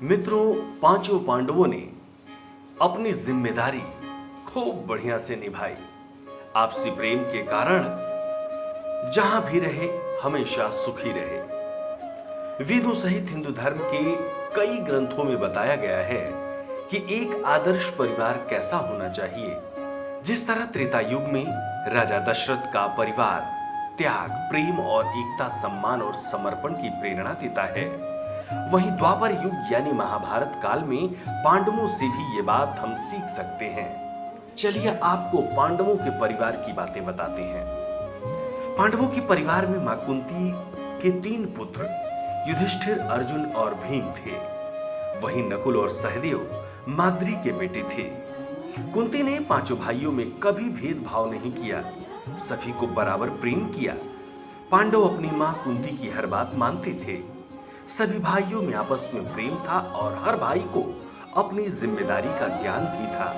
मित्रों, पांचों पांडवों ने अपनी जिम्मेदारी खूब बढ़िया से निभाई। आपसी प्रेम के कारण जहां भी रहे हमेशा सुखी रहे। वेदों सहित हिंदू धर्म के कई ग्रंथों में बताया गया है कि एक आदर्श परिवार कैसा होना चाहिए। जिस तरह त्रेता युग में राजा दशरथ का परिवार त्याग, प्रेम और एकता, सम्मान और समर्पण की प्रेरणा देता है, वहीं द्वापर युग यानी महाभारत काल में पांडवों से भी ये बात हम सीख सकते हैं। चलिए आपको पांडवों के परिवार की बातें बताते हैं। पांडवों के परिवार में मां कुंती के 3 पुत्र युधिष्ठिर, अर्जुन और भीम थे। वहीं नकुल और सहदेव माद्री के बेटे थे। कुंती ने पांचों भाइयों में कभी भेदभाव नहीं किया, सभी को बराबर प्रेम किया। पांडव अपनी मां कुंती की हर बात मानते थे। सभी भाइयों में आपस में प्रेम था और हर भाई को अपनी जिम्मेदारी का ज्ञान भी था।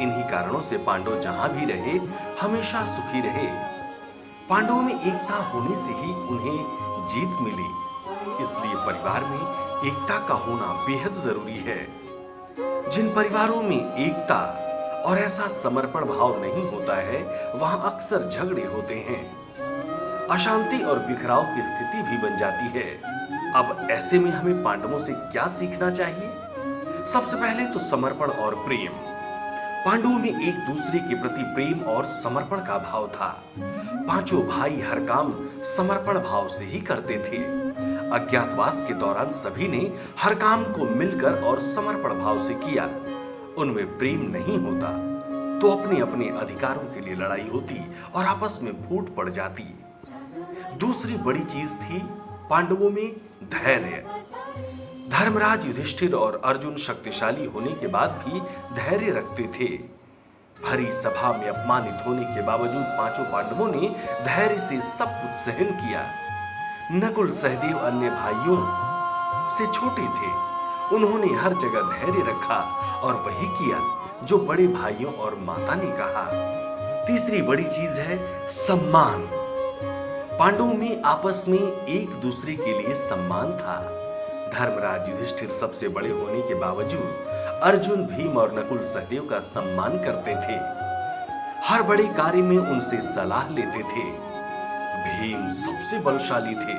इन्हीं कारणों से पांडव जहां भी रहे हमेशा सुखी रहे। पांडवों में एकता होने से ही उन्हें जीत मिली, इसलिए परिवार में एकता का होना बेहद जरूरी है। जिन परिवारों में एकता और ऐसा समर्पण भाव नहीं होता है, वहां अक्सर झगड़े होते हैं, अशांति और बिखराव की स्थिति भी बन जाती है। अब ऐसे में हमें पांडवों से क्या सीखना चाहिए? सबसे पहले तो समर्पण और प्रेम। पांडवों में एक दूसरे के प्रति प्रेम और समर्पण का भाव था। पांचों भाई हर काम समर्पण भाव से ही करते थे। अज्ञातवास के दौरान सभी ने हर काम को मिलकर और समर्पण भाव से किया। उनमें प्रेम नहीं होता तो अपने अपने अधिकारों के लिए लड़ाई होती और आपस में फूट पड़ जाती। दूसरी बड़ी चीज थी पांडवों में धैर्य। धर्मराज युधिष्ठिर और अर्जुन शक्तिशाली होने के बाद भी धैर्य रखते थे। भरी सभा में अपमानित होने के बावजूद पांचों पांडवों ने धैर्य से सब कुछ सहन किया। नकुल सहदेव अन्य भाइयों से छोटे थे, उन्होंने हर जगह धैर्य रखा और वही किया जो बड़े भाइयों और माता ने कहा। तीसरी बड़ी चीज है सम्मान। पांडवों में आपस में एक दूसरे के लिए सम्मान था। धर्मराज युधिष्ठिर सबसे बड़े होने के बावजूद अर्जुन, भीम और नकुल सहदेव का सम्मान करते थे। हर बड़े कार्य में उनसे सलाह लेते थे। भीम सबसे बलशाली थे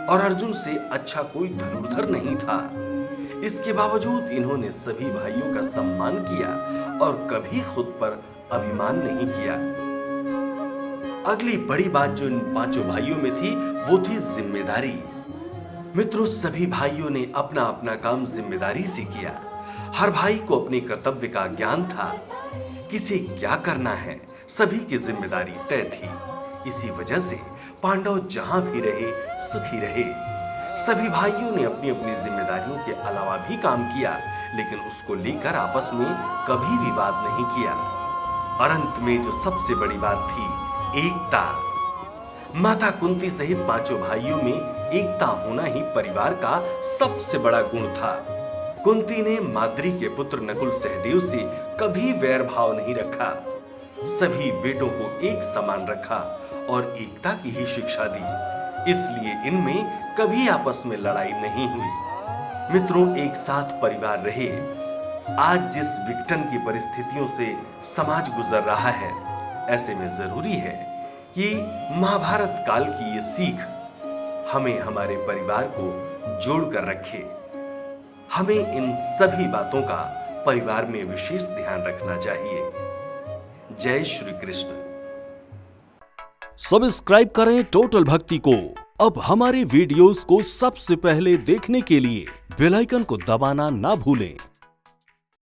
और अर्जुन से अच्छा कोई धनुर्धर नहीं था। इसके बावजूद इन्होंने सभी भाइयों का सम्मान किया और कभी खुद पर अभिमान नहीं किया। अगली बड़ी बात जो इन पांचों भाइयों में थी वो थी जिम्मेदारी। मित्रों, सभी भाइयों ने अपना अपना काम जिम्मेदारी से किया। हर भाई को अपने कर्तव्य का ज्ञान था, किसे क्या करना है, सभी की जिम्मेदारी तय थी। इसी वजह से पांडव जहां भी रहे सुखी रहे। सभी भाइयों ने अपनी अपनी जिम्मेदारियों के अलावा भी काम किया, लेकिन उसको लेकर आपस में कभी विवाद नहीं किया। और अंत में जो सबसे बड़ी बात थी, एकता। माता कुंती सहित पांचों भाइयों में एकता होना ही परिवार का सबसे बड़ा गुण था। कुंती ने माद्री के पुत्र नकुल सहदेव से कभी वैर भाव नहीं रखा। सभी बेटों को एक समान रखा और एकता की ही शिक्षा दी। इसलिए इनमें कभी आपस में लड़ाई नहीं हुई। मित्रों, एक साथ परिवार रहे। आज जिस विघटन की परिस्थितियों से समाज गुजर रहा है, ऐसे में जरूरी है कि महाभारत काल की ये सीख हमें हमारे परिवार को जोड़कर रखे। हमें इन सभी बातों का परिवार में विशेष ध्यान रखना चाहिए। जय श्री कृष्ण। सब्सक्राइब करें टोटल भक्ति को। अब हमारे वीडियोस को सबसे पहले देखने के लिए बेल आइकन को दबाना ना भूलें।